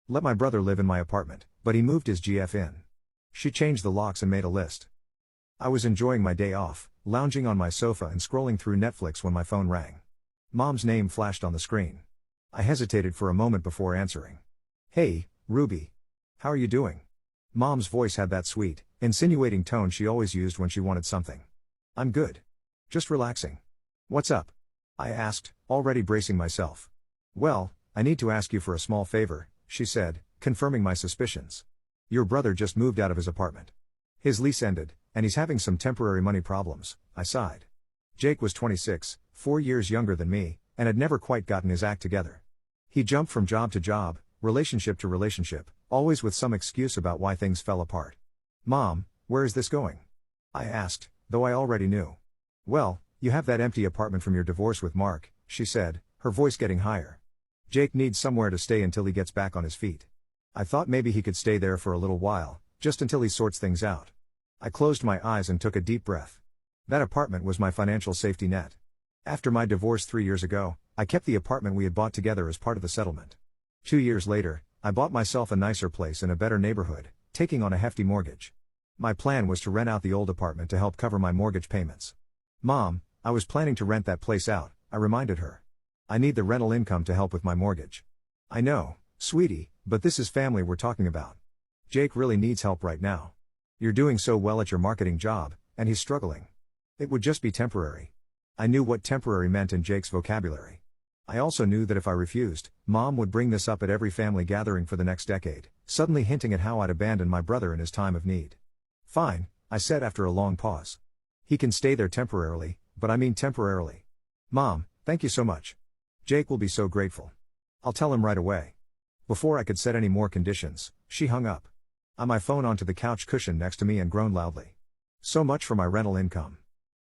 Let my brother live in my apartment, but he moved his GF in. She changed the locks and made a list. I was enjoying my day off, lounging on my sofa and scrolling through Netflix when my phone rang. Mom's name flashed on the screen. I hesitated for a moment before answering. "Hey, Ruby. How are you doing?" Mom's voice had that sweet, insinuating tone she always used when she wanted something. "I'm good. Just relaxing." "What's up?" I asked, already bracing myself. "Well, I need to ask you for a small favor," she said, confirming my suspicions. "Your brother just moved out of his apartment. His lease ended, and he's having some temporary money problems," I sighed. Jake was 26, 4 years younger than me, and had never quite gotten his act together. He jumped from job to job, relationship to relationship, always with some excuse about why things fell apart. "Mom, where is this going?" I asked, though I already knew. "Well, you have that empty apartment from your divorce with Mark," she said, her voice getting higher. "Jake needs somewhere to stay until he gets back on his feet. I thought maybe he could stay there for a little while, just until he sorts things out." I closed my eyes and took a deep breath. That apartment was my financial safety net. After my divorce 3 years ago, I kept the apartment we had bought together as part of the settlement. 2 years later, I bought myself a nicer place in a better neighborhood, taking on a hefty mortgage. My plan was to rent out the old apartment to help cover my mortgage payments. "Mom, I was planning to rent that place out," I reminded her. "I need the rental income to help with my mortgage." "I know, sweetie, but this is family we're talking about. Jake really needs help right now. You're doing so well at your marketing job, and he's struggling. It would just be temporary." I knew what temporary meant in Jake's vocabulary. I also knew that if I refused, Mom would bring this up at every family gathering for the next decade, suddenly hinting at how I'd abandoned my brother in his time of need. "Fine," I said after a long pause. "He can stay there temporarily, but I mean temporarily. Mom, thank you so much. Jake will be so grateful. I'll tell him right away." Before I could set any more conditions, she hung up. My phone onto the couch cushion next to me and groaned loudly. So much for my rental income.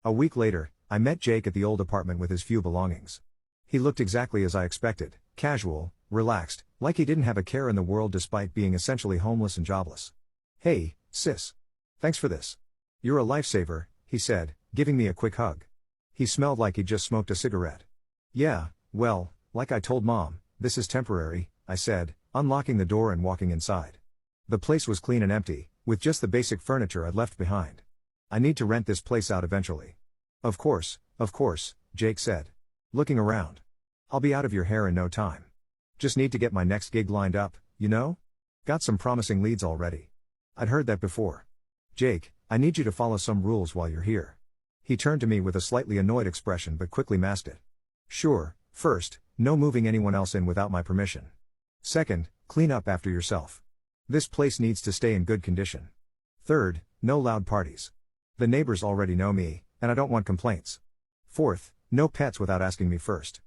A week later, I met Jake at the old apartment with his few belongings. He looked exactly as I expected, casual, relaxed, like he didn't have a care in the world despite being essentially homeless and jobless. "Hey, sis. Thanks for this. You're a lifesaver," he said, giving me a quick hug. He smelled like he'd just smoked a cigarette. "Yeah, well, like I told Mom, this is temporary," I said, unlocking the door and walking inside. The place was clean and empty, with just the basic furniture I'd left behind. "I need to rent this place out eventually." Of course, Jake said. Looking around. "I'll be out of your hair in no time. Just need to get my next gig lined up, you know? Got some promising leads already." I'd heard that before. "Jake, I need you to follow some rules while you're here." He turned to me with a slightly annoyed expression but quickly masked it. "Sure, first, no moving anyone else in without my permission. Second, clean up after yourself. This place needs to stay in good condition. Third, no loud parties. The neighbors already know me, and I don't want complaints. Fourth, no pets without asking me first."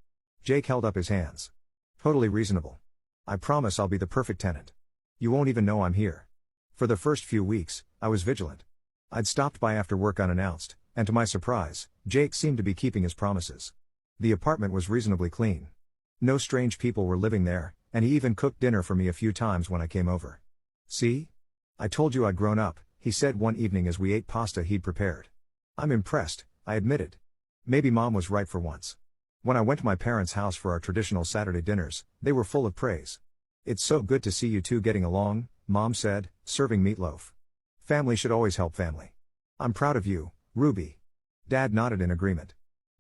Jake held up his hands. "Totally reasonable. I promise I'll be the perfect tenant. You won't even know I'm here." For the first few weeks, I was vigilant. I'd stopped by after work unannounced, and to my surprise, Jake seemed to be keeping his promises. The apartment was reasonably clean. No strange people were living there, and he even cooked dinner for me a few times when I came over. "See? I told you I'd grown up," he said one evening as we ate pasta he'd prepared. "I'm impressed," I admitted. Maybe Mom was right for once. When I went to my parents' house for our traditional Saturday dinners, they were full of praise. "It's so good to see you two getting along," Mom said, serving meatloaf. "Family should always help family. I'm proud of you, Ruby." Dad nodded in agreement.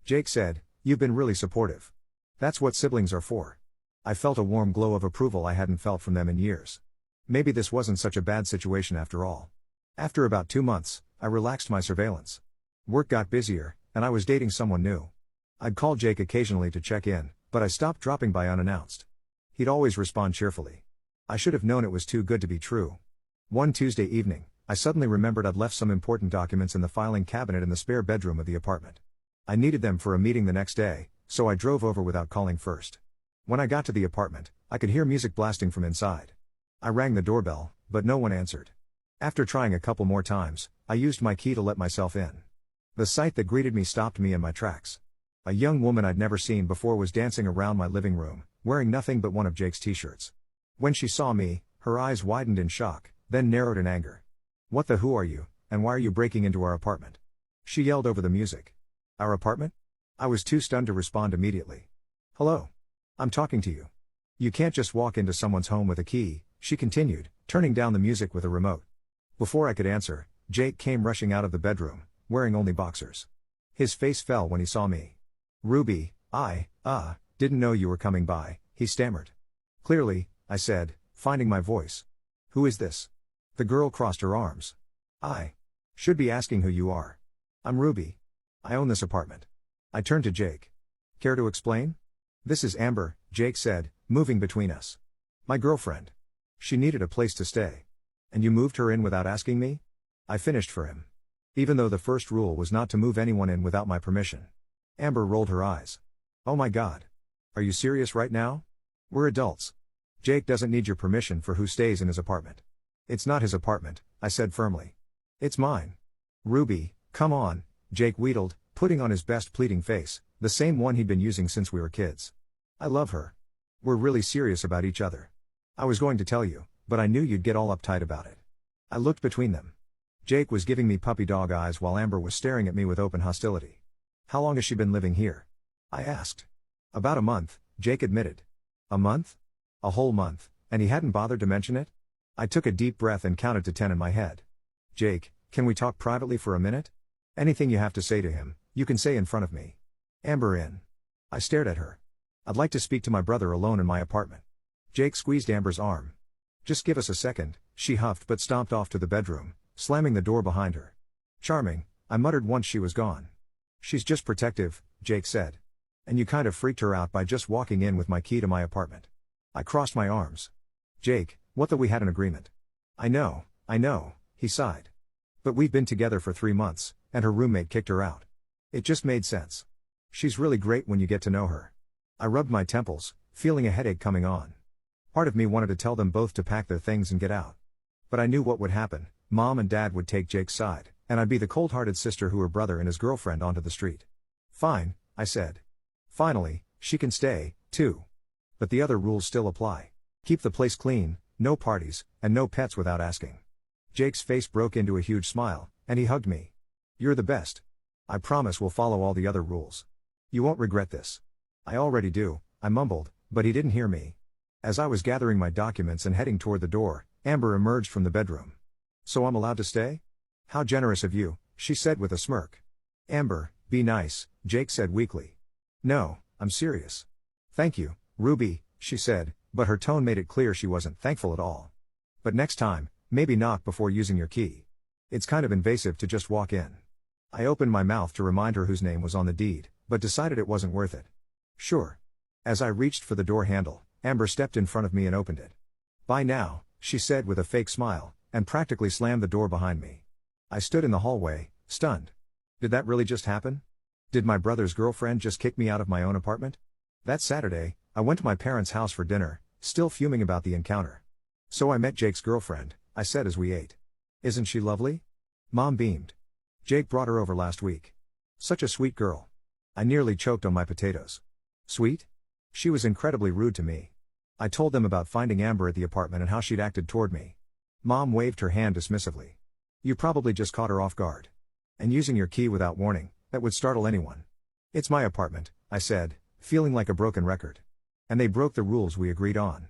Jake said, "You've been really supportive. That's what siblings are for." I felt a warm glow of approval I hadn't felt from them in years. Maybe this wasn't such a bad situation after all. After about 2 months, I relaxed my surveillance. Work got busier, and I was dating someone new. I'd call Jake occasionally to check in, but I stopped dropping by unannounced. He'd always respond cheerfully. I should have known it was too good to be true. One Tuesday evening, I suddenly remembered I'd left some important documents in the filing cabinet in the spare bedroom of the apartment. I needed them for a meeting the next day, so I drove over without calling first. When I got to the apartment, I could hear music blasting from inside. I rang the doorbell, but no one answered. After trying a couple more times, I used my key to let myself in. The sight that greeted me stopped me in my tracks. A young woman I'd never seen before was dancing around my living room, wearing nothing but one of Jake's t-shirts. When she saw me, her eyes widened in shock, then narrowed in anger. "What the who are you, and why are you breaking into our apartment?" she yelled over the music. "Our apartment?" I was too stunned to respond immediately. "Hello. I'm talking to you." You can't just walk into someone's home with a key, she continued, turning down the music with a remote. Before I could answer, Jake came rushing out of the bedroom, wearing only boxers. His face fell when he saw me. Ruby, didn't know you were coming by, he stammered. Clearly, I said, finding my voice. Who is this? The girl crossed her arms. I should be asking who you are. I'm Ruby. I own this apartment. I turned to Jake. Care to explain? This is Amber, Jake said, moving between us. My girlfriend. She needed a place to stay. And you moved her in without asking me? I finished for him. Even though the first rule was not to move anyone in without my permission. Amber rolled her eyes. Oh my God. Are you serious right now? We're adults. Jake doesn't need your permission for who stays in his apartment. It's not his apartment, I said firmly. It's mine. Ruby, come on, Jake wheedled, putting on his best pleading face, the same one he'd been using since we were kids. I love her. We're really serious about each other. I was going to tell you, but I knew you'd get all uptight about it. I looked between them. Jake was giving me puppy dog eyes while Amber was staring at me with open hostility. How long has she been living here? I asked. About a month, Jake admitted. A month? A whole month, and he hadn't bothered to mention it? I took a deep breath and counted to 10 in my head. Jake, can we talk privately for a minute? Anything you have to say to him, you can say in front of me. Amber in. I stared at her. I'd like to speak to my brother alone in my apartment. Jake squeezed Amber's arm. Just give us a second, she huffed but stomped off to the bedroom, slamming the door behind her. Charming, I muttered once she was gone. She's just protective, Jake said. And you kind of freaked her out by just walking in with my key to my apartment. I crossed my arms. Jake, what the we had an agreement. I know, he sighed. But we've been together for 3 months, and her roommate kicked her out. It just made sense. She's really great when you get to know her. I rubbed my temples, feeling a headache coming on. Part of me wanted to tell them both to pack their things and get out. But I knew what would happen. Mom and Dad would take Jake's side, and I'd be the cold-hearted sister who her brother and his girlfriend onto the street. Fine, I said. Finally, she can stay, too. But the other rules still apply. Keep the place clean, no parties, and no pets without asking. Jake's face broke into a huge smile, and he hugged me. You're the best. I promise we'll follow all the other rules. You won't regret this. I already do, I mumbled, but he didn't hear me. As I was gathering my documents and heading toward the door, Amber emerged from the bedroom. So I'm allowed to stay? How generous of you, she said with a smirk. Amber, be nice, Jake said weakly. No, I'm serious. Thank you, Ruby, she said, but her tone made it clear she wasn't thankful at all. But next time, maybe knock before using your key. It's kind of invasive to just walk in. I opened my mouth to remind her whose name was on the deed, but decided it wasn't worth it. Sure. As I reached for the door handle, Amber stepped in front of me and opened it. Bye now, she said with a fake smile, and practically slammed the door behind me. I stood in the hallway, stunned. Did that really just happen? Did my brother's girlfriend just kick me out of my own apartment? That Saturday, I went to my parents' house for dinner, still fuming about the encounter. So I met Jake's girlfriend, I said as we ate. Isn't she lovely? Mom beamed. Jake brought her over last week. Such a sweet girl. I nearly choked on my potatoes. Sweet? She was incredibly rude to me. I told them about finding Amber at the apartment and how she'd acted toward me. Mom waved her hand dismissively. You probably just caught her off guard. And using your key without warning, that would startle anyone. It's my apartment, I said, feeling like a broken record. And they broke the rules we agreed on.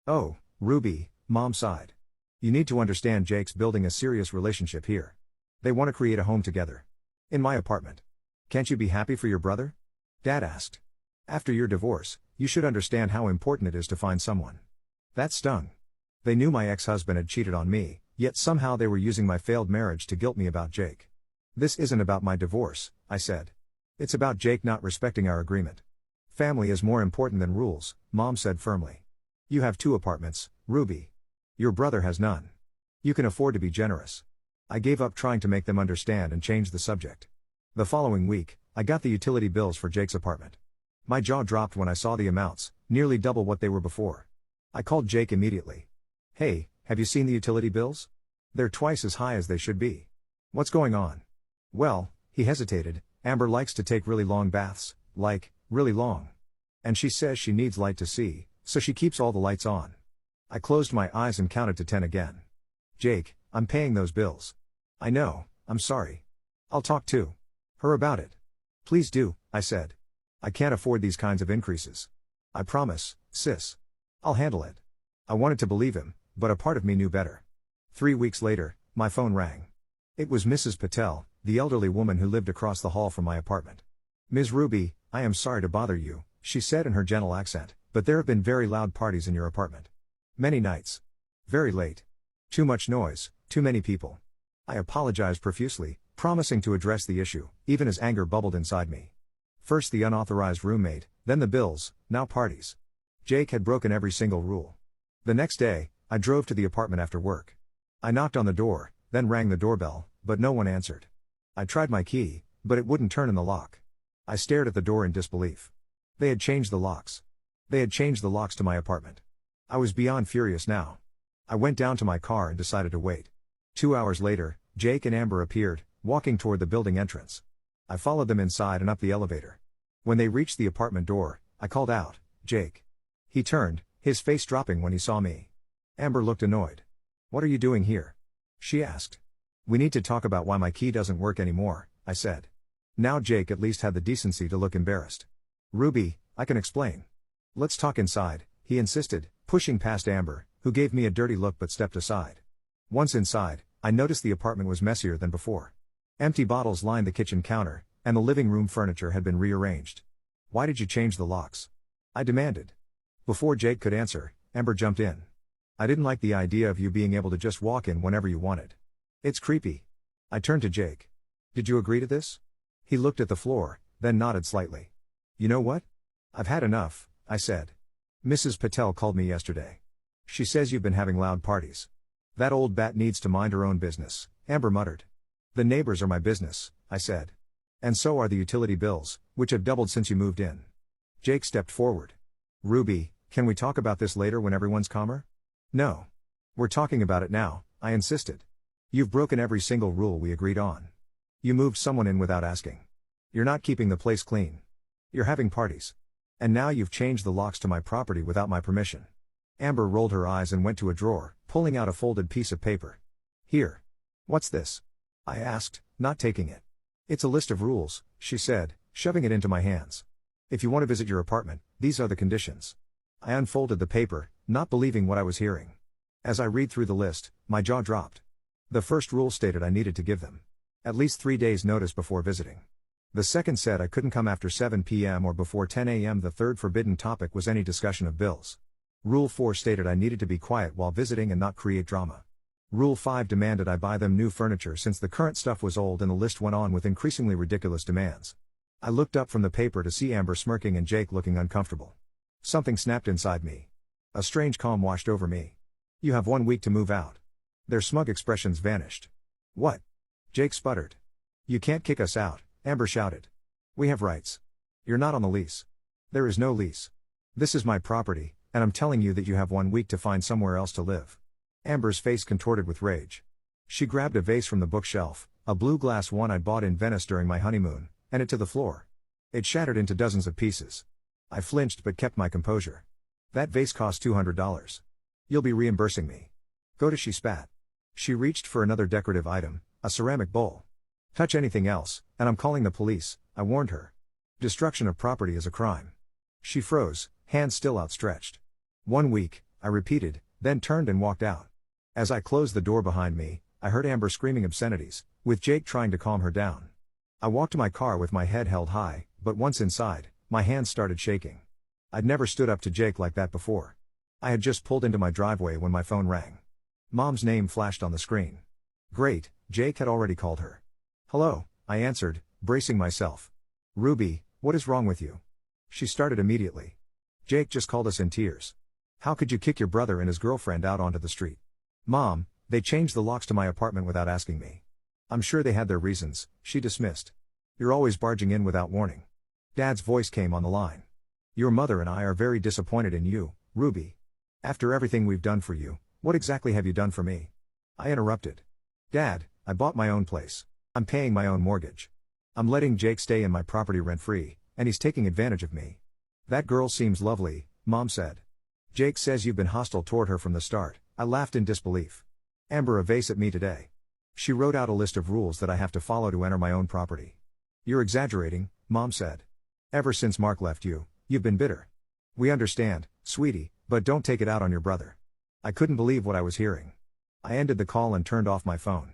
Oh, Ruby, Mom sighed. You need to understand Jake's building a serious relationship here. They want to create a home together. In my apartment. Can't you be happy for your brother? Dad asked. After your divorce, you should understand how important it is to find someone. That stung. They knew my ex-husband had cheated on me, yet somehow they were using my failed marriage to guilt me about Jake. This isn't about my divorce, I said. It's about Jake not respecting our agreement. Family is more important than rules, Mom said firmly. You have 2 apartments, Ruby. Your brother has none. You can afford to be generous. I gave up trying to make them understand and changed the subject. The following week, I got the utility bills for Jake's apartment. My jaw dropped when I saw the amounts, nearly double what they were before. I called Jake immediately. Hey, have you seen the utility bills? They're twice as high as they should be. What's going on? Well, he hesitated. Amber likes to take really long baths, like, really long. And she says she needs light to see, so she keeps all the lights on. I closed my eyes and counted to 10 again. Jake, I'm paying those bills. I know, I'm sorry. I'll talk to her about it. Please do, I said. I can't afford these kinds of increases. I promise, sis. I'll handle it. I wanted to believe him, but a part of me knew better. 3 weeks later, my phone rang. It was Mrs. Patel, the elderly woman who lived across the hall from my apartment. "Ms. Ruby, I am sorry to bother you," she said in her gentle accent, "but there have been very loud parties in your apartment. Many nights. Very late. Too much noise, too many people." I apologized profusely, promising to address the issue, even as anger bubbled inside me. First the unauthorized roommate, then the bills, now parties. Jake had broken every single rule. The next day, I drove to the apartment after work. I knocked on the door, then rang the doorbell, but no one answered. I tried my key, but it wouldn't turn in the lock. I stared at the door in disbelief. They had changed the locks. They had changed the locks to my apartment. I was beyond furious now. I went down to my car and decided to wait. 2 hours later, Jake and Amber appeared, walking toward the building entrance. I followed them inside and up the elevator. When they reached the apartment door, I called out, "Jake." He turned, his face dropping when he saw me. Amber looked annoyed. "What are you doing here?" she asked. "We need to talk about why my key doesn't work anymore," I said. Now Jake at least had the decency to look embarrassed. "Ruby, I can explain." "Let's talk inside," he insisted, pushing past Amber, who gave me a dirty look but stepped aside. Once inside, I noticed the apartment was messier than before. Empty bottles lined the kitchen counter, and the living room furniture had been rearranged. "Why did you change the locks?" I demanded. Before Jake could answer, Amber jumped in. "I didn't like the idea of you being able to just walk in whenever you wanted. It's creepy." I turned to Jake. "Did you agree to this?" He looked at the floor, then nodded slightly. "You know what? I've had enough," I said. "Mrs. Patel called me yesterday. She says you've been having loud parties." "That old bat needs to mind her own business," Amber muttered. "The neighbors are my business," I said. "And so are the utility bills, which have doubled since you moved in." Jake stepped forward. "Ruby, can we talk about this later when everyone's calmer?" "No. We're talking about it now," I insisted. "You've broken every single rule we agreed on. You moved someone in without asking. You're not keeping the place clean. You're having parties. And now you've changed the locks to my property without my permission." Amber rolled her eyes and went to a drawer, pulling out a folded piece of paper. "Here. What's this?" I asked, not taking it. "It's a list of rules," she said, shoving it into my hands. "If you want to visit your apartment, these are the conditions." I unfolded the paper, not believing what I was hearing. As I read through the list, my jaw dropped. The first rule stated I needed to give them at least 3 days' notice before visiting. The second said I couldn't come after 7 p.m. or before 10 a.m. The third forbidden topic was any discussion of bills. Rule 4 stated I needed to be quiet while visiting and not create drama. Rule 5 demanded I buy them new furniture since the current stuff was old, and the list went on with increasingly ridiculous demands. I looked up from the paper to see Amber smirking and Jake looking uncomfortable. Something snapped inside me. A strange calm washed over me. "You have 1 week to move out." Their smug expressions vanished. "What?" Jake sputtered. "You can't kick us out," Amber shouted. "We have rights. You're not on the lease." "There is no lease. This is my property, and I'm telling you that you have 1 week to find somewhere else to live." Amber's face contorted with rage. She grabbed a vase from the bookshelf, a blue glass one I'd bought in Venice during my honeymoon, and it to the floor. It shattered into dozens of pieces. I flinched but kept my composure. "That vase cost $200. You'll be reimbursing me." "Go to," she spat. She reached for another decorative item, a ceramic bowl. "Touch anything else, and I'm calling the police," I warned her. "Destruction of property is a crime." She froze, hands still outstretched. 1 week, I repeated, then turned and walked out. As I closed the door behind me, I heard Amber screaming obscenities, with Jake trying to calm her down. I walked to my car with my head held high, but once inside, my hands started shaking. I'd never stood up to Jake like that before. I had just pulled into my driveway when my phone rang. Mom's name flashed on the screen. Great, Jake had already called her. "Hello," I answered, bracing myself. "Ruby, what is wrong with you?" She started immediately. "Jake just called us in tears. How could you kick your brother and his girlfriend out onto the street?" "Mom, they changed the locks to my apartment without asking me." "I'm sure they had their reasons," she dismissed. "You're always barging in without warning." Dad's voice came on the line. "Your mother and I are very disappointed in you, Ruby. After everything we've done for you, what exactly have you done for me?" I interrupted. "Dad, I bought my own place. I'm paying my own mortgage. I'm letting Jake stay in my property rent-free, and he's taking advantage of me." "That girl seems lovely," Mom said. "Jake says you've been hostile toward her from the start." I laughed in disbelief. "Amber a vase at me today. She wrote out a list of rules that I have to follow to enter my own property." "You're exaggerating," Mom said. "Ever since Mark left you, you've been bitter." "We understand, sweetie, But don't take it out on your brother. I couldn't believe what I was hearing. I ended the call and turned off my phone.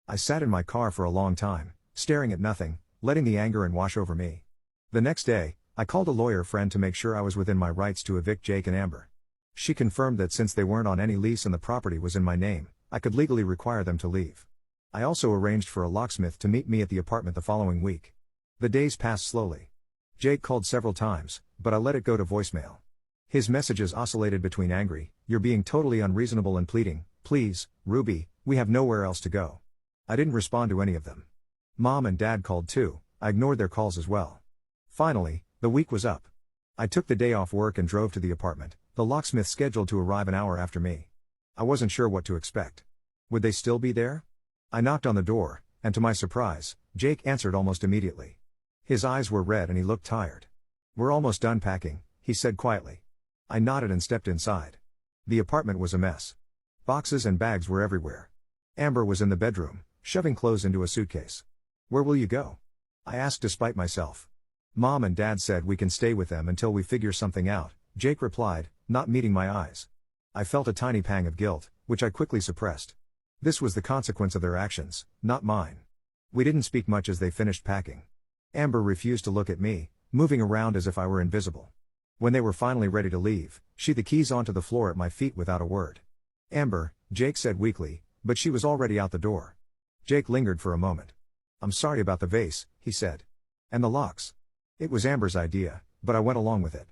I sat in my car for a long time, staring at nothing, letting the anger wash over me. The next day, I called a lawyer friend to make sure I was within my rights to evict Jake and Amber. She confirmed that since they weren't on any lease and the property was in my name, I could legally require them to leave. I also arranged for a locksmith to meet me at the apartment the following week. The days passed slowly. Jake called several times, but I let it go to voicemail. His messages oscillated between angry, "You're being totally unreasonable," and pleading, "Please, Ruby, we have nowhere else to go." I didn't respond to any of them. Mom and Dad called too. I ignored their calls as well. Finally, the week was up. I took the day off work and drove to the apartment, the locksmith scheduled to arrive an hour after me. I wasn't sure what to expect. Would they still be there? I knocked on the door, and to my surprise, Jake answered almost immediately. His eyes were red and he looked tired. "We're almost done packing," he said quietly. I nodded and stepped inside. The apartment was a mess. Boxes and bags were everywhere. Amber was in the bedroom, shoving clothes into a suitcase. "Where will you go?" I asked despite myself. "Mom and Dad said we can stay with them until we figure something out," Jake replied, not meeting my eyes. I felt a tiny pang of guilt, which I quickly suppressed. This was the consequence of their actions, not mine. We didn't speak much as they finished packing. Amber refused to look at me, moving around as if I were invisible. When they were finally ready to leave, she threw the keys onto the floor at my feet without a word. "Amber," Jake said weakly, but she was already out the door. Jake lingered for a moment. "I'm sorry about the vase," he said. "And the locks." It was Amber's idea, but I went along with it.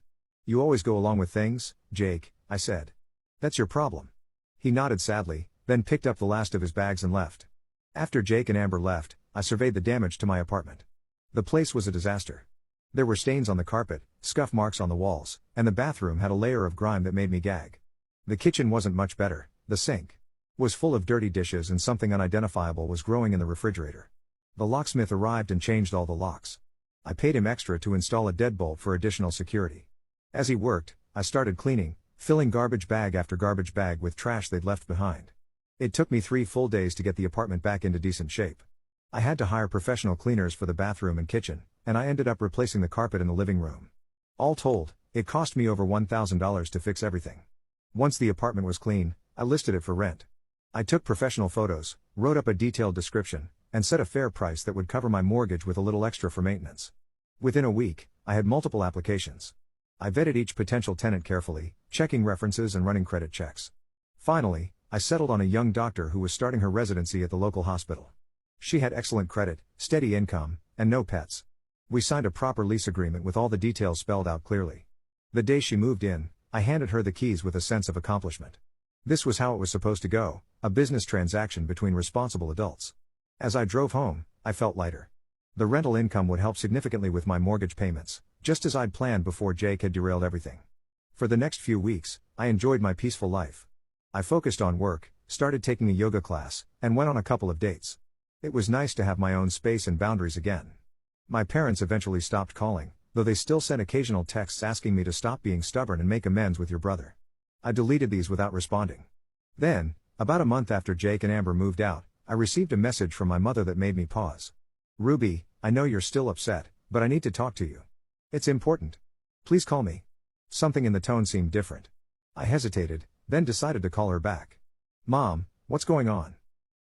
"You always go along with things, Jake," I said. "That's your problem." He nodded sadly, then picked up the last of his bags and left. After Jake and Amber left, I surveyed the damage to my apartment. The place was a disaster. There were stains on the carpet, scuff marks on the walls, and the bathroom had a layer of grime that made me gag. The kitchen wasn't much better. The sink was full of dirty dishes and something unidentifiable was growing in the refrigerator. The locksmith arrived and changed all the locks. I paid him extra to install a deadbolt for additional security. As he worked, I started cleaning, filling garbage bag after garbage bag with trash they'd left behind. It took me 3 full days to get the apartment back into decent shape. I had to hire professional cleaners for the bathroom and kitchen, and I ended up replacing the carpet in the living room. All told, it cost me over $1,000 to fix everything. Once the apartment was clean, I listed it for rent. I took professional photos, wrote up a detailed description, and set a fair price that would cover my mortgage with a little extra for maintenance. Within a week, I had multiple applications. I vetted each potential tenant carefully, checking references and running credit checks. Finally, I settled on a young doctor who was starting her residency at the local hospital. She had excellent credit, steady income, and no pets. We signed a proper lease agreement with all the details spelled out clearly. The day she moved in, I handed her the keys with a sense of accomplishment. This was how it was supposed to go, a business transaction between responsible adults. As I drove home, I felt lighter. The rental income would help significantly with my mortgage payments, just as I'd planned before Jake had derailed everything. For the next few weeks, I enjoyed my peaceful life. I focused on work, started taking a yoga class, and went on a couple of dates. It was nice to have my own space and boundaries again. My parents eventually stopped calling, though they still sent occasional texts asking me to stop being stubborn and make amends with your brother. I deleted these without responding. Then, about a month after Jake and Amber moved out, I received a message from my mother that made me pause. "Ruby, I know you're still upset, but I need to talk to you. It's important. Please call me." Something in the tone seemed different. I hesitated, then decided to call her back. "Mom, what's going on?"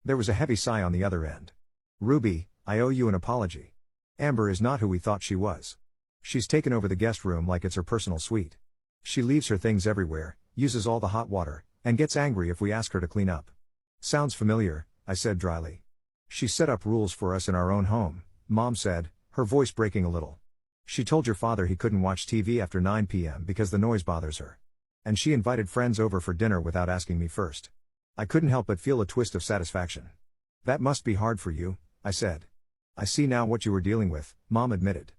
There was a heavy sigh on the other end. "Ruby, I owe you an apology. Amber is not who we thought she was. She's taken over the guest room like it's her personal suite. She leaves her things everywhere, uses all the hot water, and gets angry if we ask her to clean up." "Sounds familiar," I said dryly. "She set up rules for us in our own home," Mom said, her voice breaking a little. "She told your father he couldn't watch TV after 9 p.m. because the noise bothers her. And she invited friends over for dinner without asking me first." I couldn't help but feel a twist of satisfaction. "That must be hard for you," I said. "I see now what you were dealing with," Mom admitted.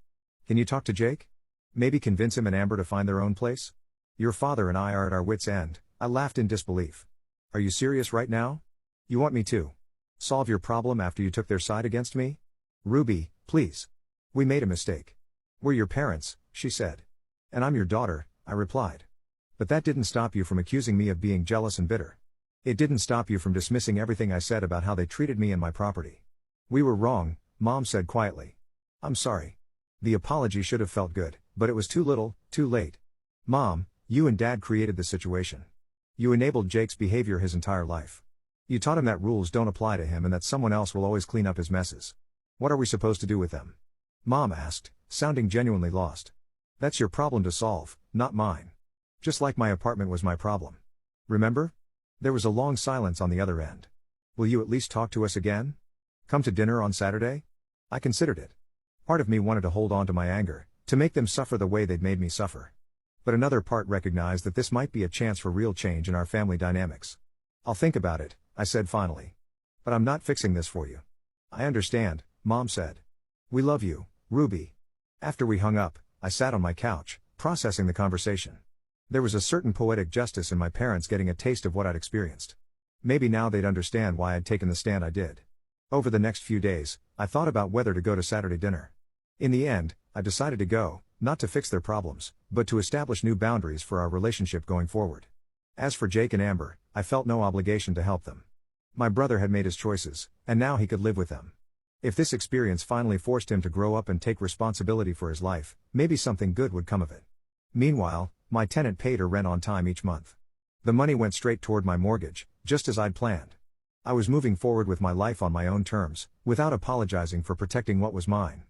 "Can you talk to Jake? Maybe convince him and Amber to find their own place? Your father and I are at our wits' end." I laughed in disbelief. "Are you serious right now? You want me to solve your problem after you took their side against me? Ruby, please. We made a mistake. We're your parents," she said. "And I'm your daughter," I replied. "But that didn't stop you from accusing me of being jealous and bitter. It didn't stop you from dismissing everything I said about how they treated me and my property." "We were wrong," Mom said quietly. "I'm sorry. The apology should have felt good, but it was too little, too late. Mom, You and Dad created the situation. You enabled Jake's behavior his entire life. You taught him that rules don't apply to him and that someone else will always clean up his messes. What are we supposed to do with them? Mom asked, sounding genuinely lost. That's your problem to solve, not mine. Just like my apartment was my problem. Remember? There was a long silence on the other end. Will you at least talk to us again? Come to dinner on Saturday? I considered it. Part of me wanted to hold on to my anger, to make them suffer the way they'd made me suffer. But another part recognized that this might be a chance for real change in our family dynamics. I'll think about it, I said finally. But I'm not fixing this for you. I understand, Mom said. We love you, Ruby. After we hung up, I sat on my couch, processing the conversation. There was a certain poetic justice in my parents getting a taste of what I'd experienced. Maybe now they'd understand why I'd taken the stand I did. Over the next few days, I thought about whether to go to Saturday dinner. In the end, I decided to go, not to fix their problems, but to establish new boundaries for our relationship going forward. As for Jake and Amber, I felt no obligation to help them. My brother had made his choices, and now he could live with them. If this experience finally forced him to grow up and take responsibility for his life, maybe something good would come of it. Meanwhile, my tenant paid her rent on time each month. The money went straight toward my mortgage, just as I'd planned. I was moving forward with my life on my own terms, without apologizing for protecting what was mine.